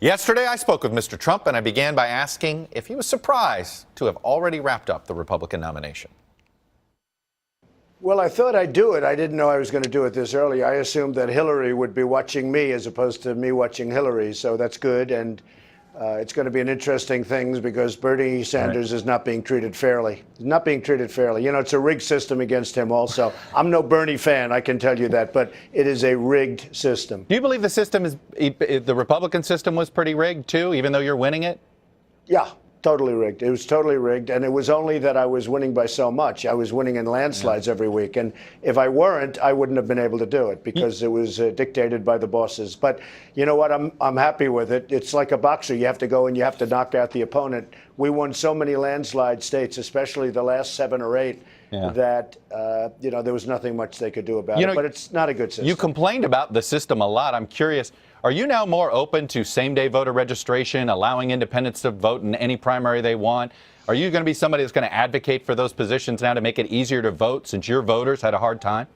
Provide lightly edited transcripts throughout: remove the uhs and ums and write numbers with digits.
Yesterday, I spoke with Mr. Trump, and I began by asking if he was surprised to have already wrapped up the Republican nomination. Well, I thought I'd do it. I didn't know I was going to do it this early. I assumed that Hillary would be watching me as opposed to me watching Hillary, so that's good. And it's going to be an interesting thing because Bernie Sanders is not being treated fairly. Not being treated fairly. You know, it's a rigged system against him also. I'm no Bernie fan, I can tell you that, but it is a rigged system. Do you believe the system is, the Republican system was pretty rigged, too, even though you're winning it? Yeah. Totally rigged. It was totally rigged. And it was only that I was winning by so much. I was winning in landslides every week. And if I weren't, I wouldn't have been able to do it because it was dictated by the bosses. But you know what? I'm happy with it. It's like a boxer. You have to go and you have to knock out the opponent. We won so many landslide states, especially the last 7 or 8, that, you know, there was nothing much they could do about it. But it's not a good system. You complained about the system a lot. I'm curious. Are you now more open to same-day voter registration, allowing independents to vote in any primary they want? Are you going to be somebody that's going to advocate for those positions now to make it easier to vote since your voters had a hard time?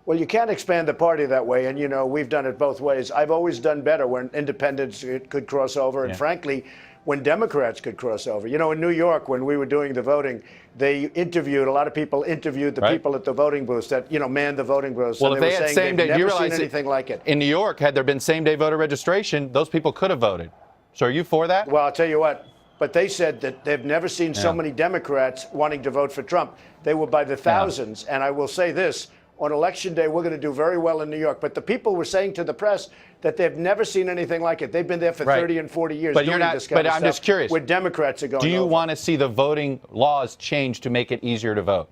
Well, you can't expand the party that way. And, you know, we've done it both ways. I've always done better when independents could cross over. And frankly, when Democrats could cross over. You know, in New York, when we were doing the voting, they interviewed, a lot of people interviewed the people at the voting booths that, you know, manned the voting booths. Well, and if they had same-day, never seen anything like it. In New York, had there been same-day voter registration, those people could have voted. So are you for that? Well, I'll tell you what. But they said that they've never seen so many Democrats wanting to vote for Trump. They were by the thousands. And I will say this. On Election Day, we're going to do very well in New York. But the people were saying to the press that they've never seen anything like it. They've been there for 30 and 40 years doing this kind of stuff. I'm just curious. Where Democrats are going Do you over. want to see the voting laws changed to make it easier to vote?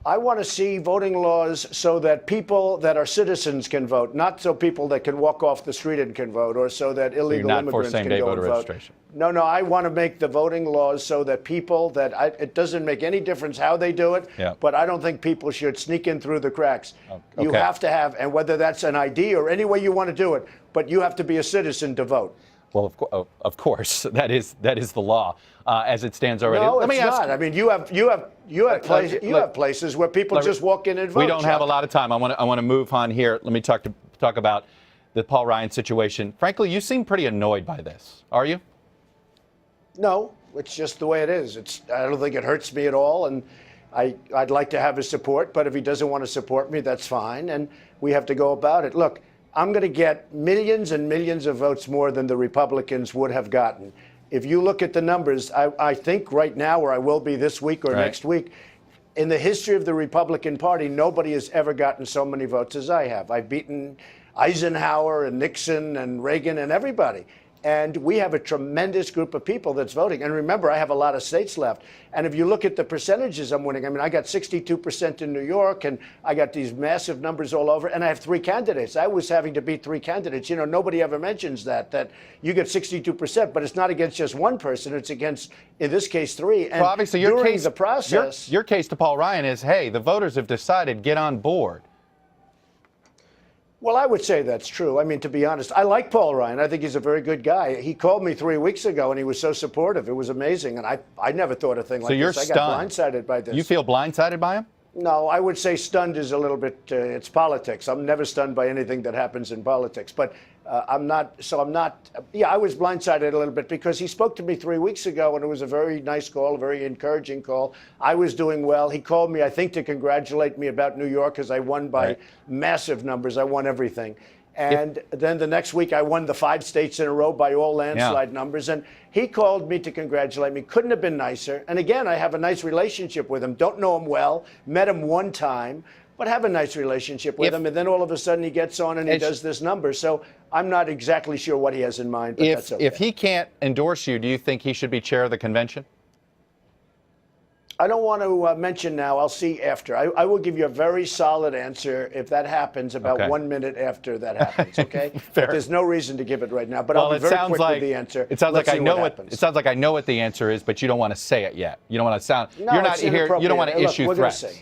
I want to see voting laws so that people that are citizens can vote, not so people that can walk off the street and can vote, or so that illegal immigrants can go and vote. No, I want to make the voting laws so that people it doesn't make any difference how they do it, but I don't think people should sneak in through the cracks. You have to have, and whether that's an ID or any way you want to do it, but you have to be a citizen to vote. Well, of course, that is the law as it stands already. No, it's not. I mean, you have places where people just walk in and vote. We don't have a lot of time. I want to move on here. Let me talk about the Paul Ryan situation. Frankly, you seem pretty annoyed by this. Are you? No, it's just the way it is. I don't think it hurts me at all, and I'd like to have his support. But if he doesn't want to support me, that's fine, and we have to go about it. Look. I'm going to get millions and millions of votes more than the Republicans would have gotten. If you look at the numbers, I think right now, or I will be this week or next week, in the history of the Republican Party, nobody has ever gotten so many votes as I have. I've beaten Eisenhower and Nixon and Reagan and everybody. And we have a tremendous group of people that's voting. And remember, I have a lot of states left. And if you look at the percentages I'm winning, I mean, I got 62% in New York, and I got these massive numbers all over, and I have 3 candidates. I was having to beat 3 candidates. You know, nobody ever mentions that you get 62%, but it's not against just one person. It's against, in this case, 3. And well, obviously, during the process, your case to Paul Ryan is, hey, the voters have decided, get on board. Well, I would say that's true. I mean, to be honest, I like Paul Ryan. I think he's a very good guy. He called me 3 weeks ago, and he was so supportive. It was amazing, and I never thought a thing like this. So you're stunned. I got blindsided by this. You feel blindsided by him? No, I would say stunned is a little bit, it's politics. I'm never stunned by anything that happens in politics. But I'm not, yeah, I was blindsided a little bit because he spoke to me 3 weeks ago, and it was a very nice call, a very encouraging call. I was doing well. He called me, I think, to congratulate me about New York because I won by massive numbers. I won everything. And then the next week, I won the 5 states in a row by all landslide numbers. And he called me to congratulate me. Couldn't have been nicer. And again, I have a nice relationship with him. Don't know him well. Met him one time, but have a nice relationship with him. And then all of a sudden, he gets on and he does this number. So I'm not exactly sure what he has in mind, but that's okay. If he can't endorse you, do you think he should be chair of the convention? I don't want to mention now. I'll see after. I will give you a very solid answer if that happens about 1 minute after that happens, okay? But there's no reason to give it right now. But I'll be very quick with the answer. It sounds like I know what it sounds like I know what the answer is, but you don't want to say it yet. You don't want to sound. No, you're not here. You don't want to issue threats.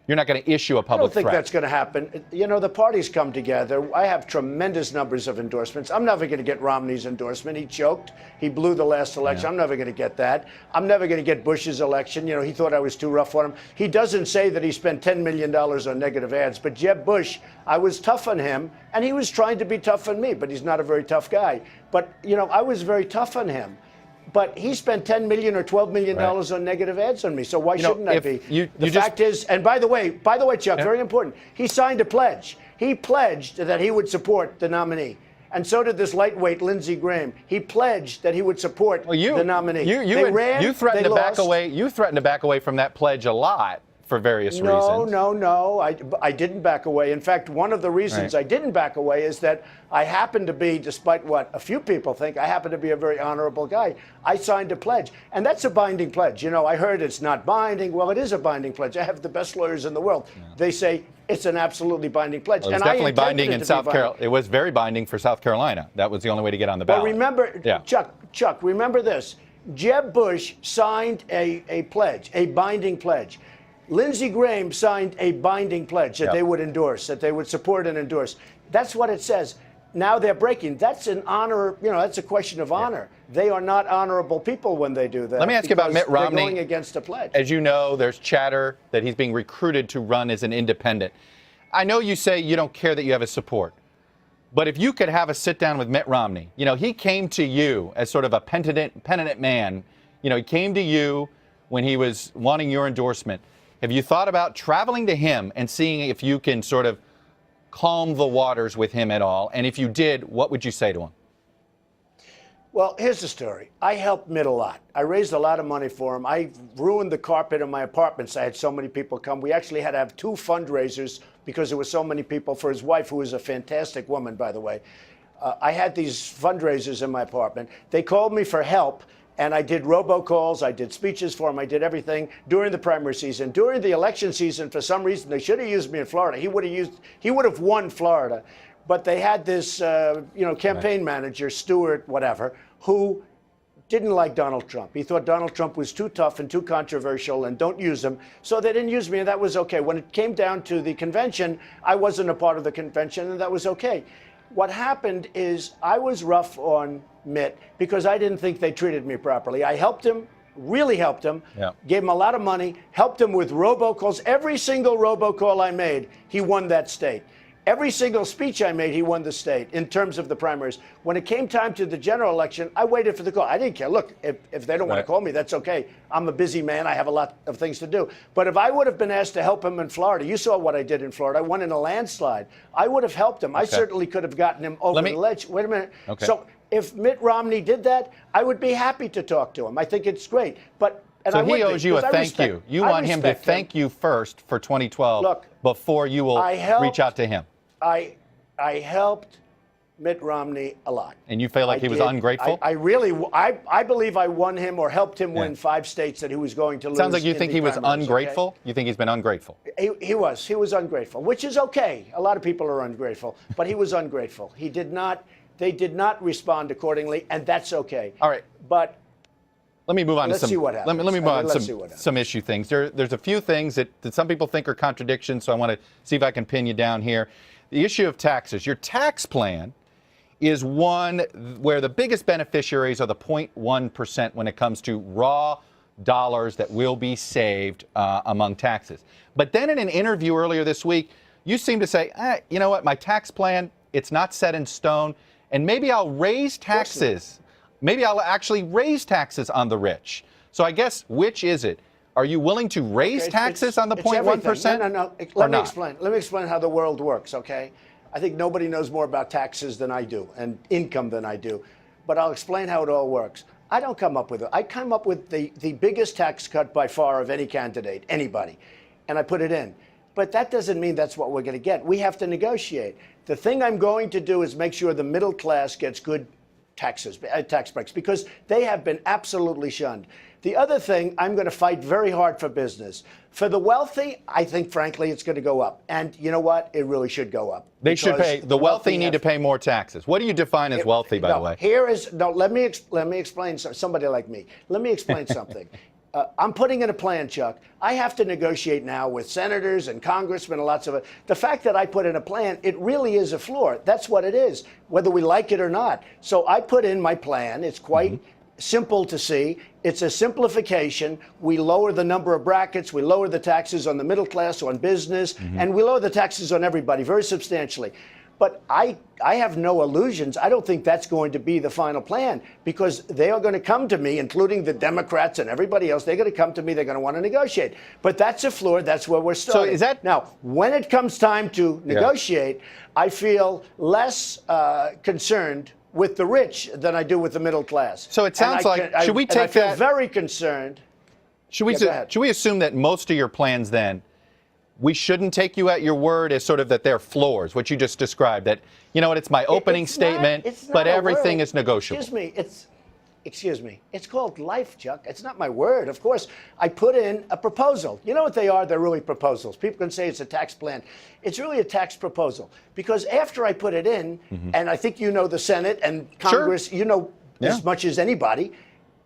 You're not going to issue a I public don't think threat. that's going to happen. You know, the parties come together. I have tremendous numbers of endorsements. I'm never going to get Romney's endorsement. He choked. He blew the last election. Yeah. I'm never going to get that. I'm never going to get Bush's election. You know, he thought I was too rough on him. He doesn't say that he spent $10 million on negative ads. But Jeb Bush, I was tough on him, and he was trying to be tough on me, but he's not a very tough guy. But, you know, I was very tough on him. But he spent $10 million or $12 million on negative ads on me. So why shouldn't I be? The fact is, and by the way, Chuck, very important, he signed a pledge. He pledged that he would support the nominee. And so did this lightweight Lindsey Graham. He pledged that he would support the nominee. You threatened to back away. You threatened to back away from that pledge a lot for various reasons. No. I didn't back away. In fact, one of the reasons I didn't back away is that I happen to be, despite what a few people think, I happen to be a very honorable guy. I signed a pledge, and that's a binding pledge. You know, I heard it's not binding. Well, it is a binding pledge. I have the best lawyers in the world. Yeah. They say it's an absolutely binding pledge. Well, it was definitely binding in South Carolina. It was very binding for South Carolina. That was the only way to get on the ballot. Well, remember, Chuck, remember this. Jeb Bush signed a pledge, a binding pledge. Lindsey Graham signed a binding pledge that they would endorse, that they would support and endorse. That's what it says. Now they're breaking. That's an honor, you know, that's a question of honor. They are not honorable people when they do that. Let me ask you about Mitt Romney. They're going against a pledge. As you know, there's chatter that he's being recruited to run as an independent. I know you say you don't care that you have his support, but if you could have a sit down with Mitt Romney, you know, he came to you as sort of a penitent man. You know, he came to you when he was wanting your endorsement. Have you thought about traveling to him and seeing if you can sort of calm the waters with him at all? And if you did, what would you say to him? Well, here's the story. I helped Mitt a lot. I raised a lot of money for him. I ruined the carpet in my apartments. I had so many people come. We actually had to have 2 fundraisers because there were so many people for his wife, who is a fantastic woman, by the way. I had these fundraisers in my apartment. They called me for help. And I did robocalls, I did speeches for him, I did everything during the primary season. During the election season, for some reason, they should have used me in Florida. He would have won Florida. But they had this, campaign manager, Stewart, whatever, who didn't like Donald Trump. He thought Donald Trump was too tough and too controversial and don't use him. So they didn't use me, and that was okay. When it came down to the convention, I wasn't a part of the convention, and that was okay. What happened is I was rough on Mitt because I didn't think they treated me properly. I helped him, really helped him, gave him a lot of money, helped him with robocalls. Every single robocall I made, he won that state. Every single speech I made, he won the state in terms of the primaries. When it came time to the general election, I waited for the call. I didn't care. Look, if they don't want to call me, that's okay. I'm a busy man. I have a lot of things to do. But if I would have been asked to help him in Florida, you saw what I did in Florida. I won in a landslide. I would have helped him. I certainly could have gotten him over the ledge. Wait a minute. So if Mitt Romney did that, I would be happy to talk to him. I think it's great. But so he owes you a thank you. You want him to thank you first for 2012 before you will reach out to him. I helped Mitt Romney a lot. And you feel like he was ungrateful? I believe I won him or helped him win 5 states that he was going to lose. Sounds like you think he was ungrateful? Okay? You think he's been ungrateful? He was ungrateful, which is okay. A lot of people are ungrateful, but he was ungrateful. They did not respond accordingly, and that's okay. All right. But let me move on to see what happens. Let me move on to some issue things. There's a few things that some people think are contradictions, so I want to see if I can pin you down here. The issue of taxes. Your tax plan is one where the biggest beneficiaries are the 0.1% when it comes to raw dollars that will be saved among taxes. But then in an interview earlier this week, you seem to say, you know what, my tax plan, it's not set in stone, and maybe I'll raise taxes. Maybe I'll actually raise taxes on the rich. So I guess, which is it? Are you willing to raise taxes on the 0.1%? No. Let me explain how the world works, okay? I think nobody knows more about taxes than I do and income than I do. But I'll explain how it all works. I don't come up with it. I come up with the biggest tax cut by far of any candidate, anybody, and I put it in. But that doesn't mean that's what we're going to get. We have to negotiate. The thing I'm going to do is make sure the middle class gets good tax breaks, because they have been absolutely shunned. The other thing, I'm going to fight very hard for business. For the wealthy, I think, frankly, it's going to go up. And you know what? It really should go up. They should pay. The wealthy need to pay more taxes. What do you define as wealthy, by the way? Let me explain. Somebody like me. Let me explain something. I'm putting in a plan, Chuck. I have to negotiate now with senators and congressmen and lots of it. The fact that I put in a plan, it really is a floor. That's what it is, whether we like it or not. So I put in my plan. It's quite simple to see. It's a simplification. We lower the number of brackets. We lower the taxes on the middle class, on business, and we lower the taxes on everybody very substantially. But I have no illusions. I don't think that's going to be the final plan, because they are going to come to me, including the Democrats and everybody else. They're going to come to me. They're going to want to negotiate. But that's a floor. That's where we're starting. So is that now, when it comes time to negotiate, I feel less concerned with the rich than I do with the middle class. So it sounds should we take I feel that? very concerned. Should we assume that most of your plans then, we shouldn't take you at your word as sort of that they're floors, what you just described, that, you know what, it's my opening statement, but everything is negotiable. Excuse me, it's called life, Chuck. It's not my word. Of course, I put in a proposal. You know what they are? They're really proposals. People can say it's a tax plan. It's really a tax proposal, because after I put it in, and I think you know the Senate and Congress, you know as much as anybody,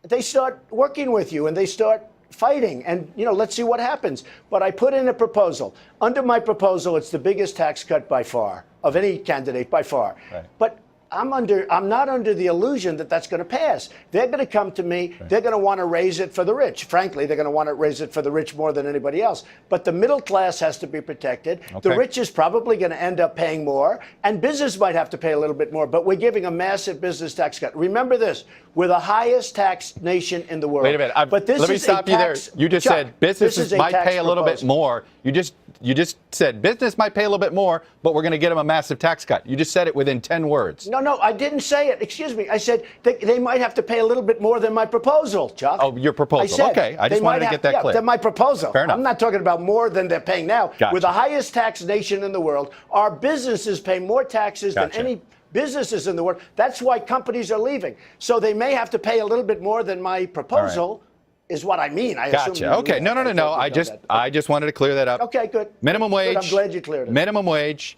they start working with you and they start fighting, and let's see what happens. But I put in a proposal. Under my proposal, it's the biggest tax cut by far of any candidate, by far. Right. But I'm not under the illusion that that's going to pass. They're going to come to me. Right. They're going to want to raise it for the rich. Frankly, they're going to want to raise it for the rich more than anybody else. But the middle class has to be protected. Okay. The rich is probably going to end up paying more, and business might have to pay a little bit more. But we're giving a massive business tax cut. Remember this: we're the highest taxed nation in the world. Wait a minute. Let me stop you there. You just said businesses might pay a little bit more. You just said business might pay a little bit more, but we're going to get them a massive tax cut. You just said it within 10 words. No, I didn't say it. Excuse me. I said they might have to pay a little bit more than my proposal, Chuck. Oh, your proposal. Okay. I just wanted to get that clear. Than my proposal. Fair enough. I'm not talking about more than they're paying now. Gotcha. We're the highest taxed nation in the world. Our businesses pay more taxes than any businesses in the world. That's why companies are leaving. So they may have to pay a little bit more than my proposal. Is what I mean. Gotcha. Okay. No. I just wanted to clear that up. Okay, good. Minimum wage. Good. I'm glad you cleared it. Minimum wage.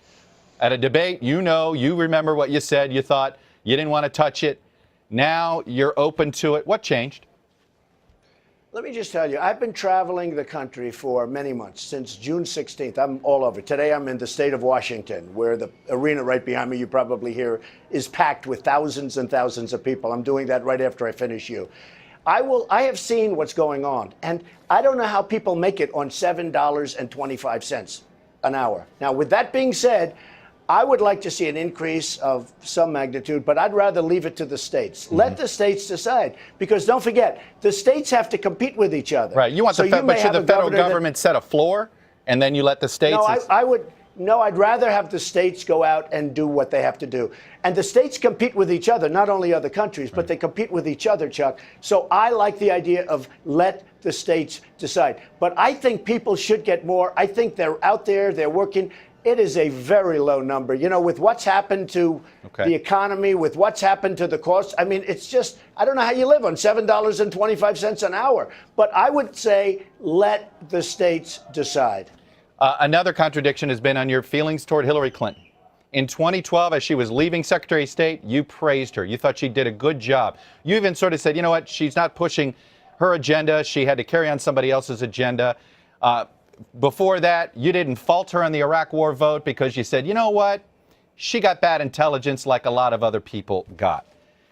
At a debate, you remember what you said. You thought you didn't want to touch it. Now you're open to it. What changed? Let me just tell you, I've been traveling the country for many months, since June 16th. I'm all over. Today I'm in the state of Washington, where the arena right behind me, you probably hear, is packed with thousands and thousands of people. I'm doing that right after I finish you. I have seen what's going on, and I don't know how people make it on $7.25 an hour. Now, with that being said, I would like to see an increase of some magnitude, but I'd rather leave it to the states. Let the states decide, because don't forget, the states have to compete with each other. Right. You want the federal government set a floor, and then you let the states. No, I'd rather have the states go out and do what they have to do. And the states compete with each other, not only other countries, but they compete with each other, Chuck. So I like the idea of let the states decide. But I think people should get more. I think they're out there, they're working. It is a very low number. With what's happened to the economy, with what's happened to the cost, I mean, it's just, I don't know how you live on $7.25 an hour. But I would say let the states decide. Another contradiction has been on your feelings toward Hillary Clinton. In 2012, as she was leaving Secretary of State, you praised her. You thought she did a good job. You even sort of said, you know what, she's not pushing her agenda. She had to carry on somebody else's agenda. Before that, you didn't fault her on the Iraq War vote because you said, you know what, she got bad intelligence like a lot of other people got.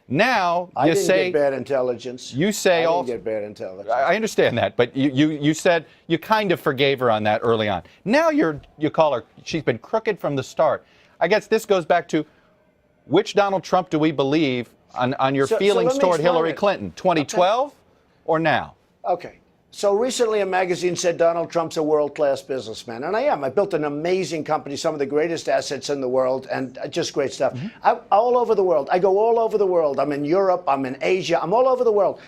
Now you say I didn't get bad intelligence. You say I didn't get bad intelligence. I understand that, but you said you kind of forgave her on that early on. Now you call her, she's been crooked from the start. I guess this goes back to which Donald Trump do we believe on your feelings toward Hillary Clinton, 2012 or now? Okay. So recently a magazine said Donald Trump's a world-class businessman, and I am. I built an amazing company, some of the greatest assets in the world, and just great stuff. All over the world. I go all over the world. I'm in Europe. I'm in Asia. I'm all over the world.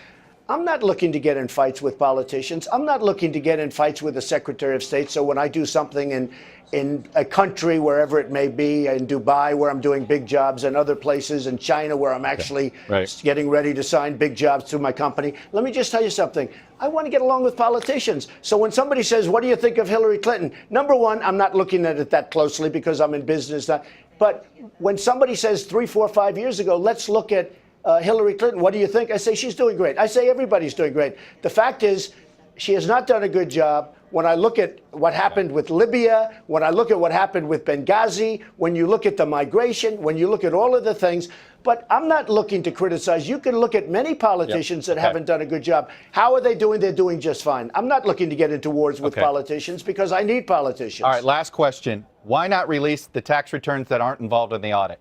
I'm not looking to get in fights with politicians. I'm not looking to get in fights with the Secretary of State. So when I do something in a country, wherever it may be, in Dubai, where I'm doing big jobs, and other places, in China, where I'm actually getting ready to sign big jobs through my company, let me just tell you something. I want to get along with politicians. So when somebody says, what do you think of Hillary Clinton? Number one, I'm not looking at it that closely because I'm in business. But when somebody says 3, 4, 5 years ago, let's look at Hillary Clinton, what do you think? I say she's doing great. I say everybody's doing great. The fact is, she has not done a good job. When I look at what happened with Libya, when I look at what happened with Benghazi, when you look at the migration, when you look at all of the things, but I'm not looking to criticize. You can look at many politicians that haven't done a good job. How are they doing? They're doing just fine. I'm not looking to get into wars with politicians because I need politicians. All right, last question. Why not release the tax returns that aren't involved in the audit?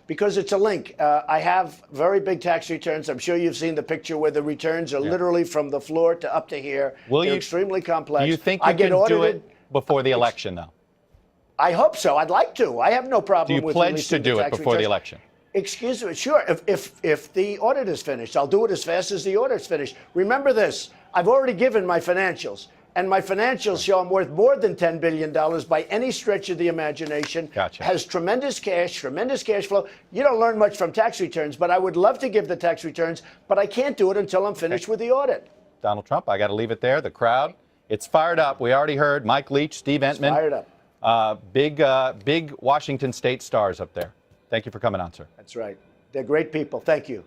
Because it's a link. I have very big tax returns. I'm sure you've seen the picture where the returns are literally from the floor to up to here. They're extremely complex. Do you think you can do it before the election, though? I hope so. I'd like to. I have no problem with releasing the tax returns. Do you pledge to do it before the election? Excuse me. Sure. If the audit is finished, I'll do it as fast as the audit is finished. Remember this. I've already given my financials. And my financials show I'm worth more than $10 billion by any stretch of the imagination. Gotcha. Has tremendous cash flow. You don't learn much from tax returns, but I would love to give the tax returns, but I can't do it until I'm finished with the audit. Donald Trump, I got to leave it there. The crowd, it's fired up. We already heard Mike Leach, Steve Entman. It's fired up. Big Washington State stars up there. Thank you for coming on, sir. That's right. They're great people. Thank you.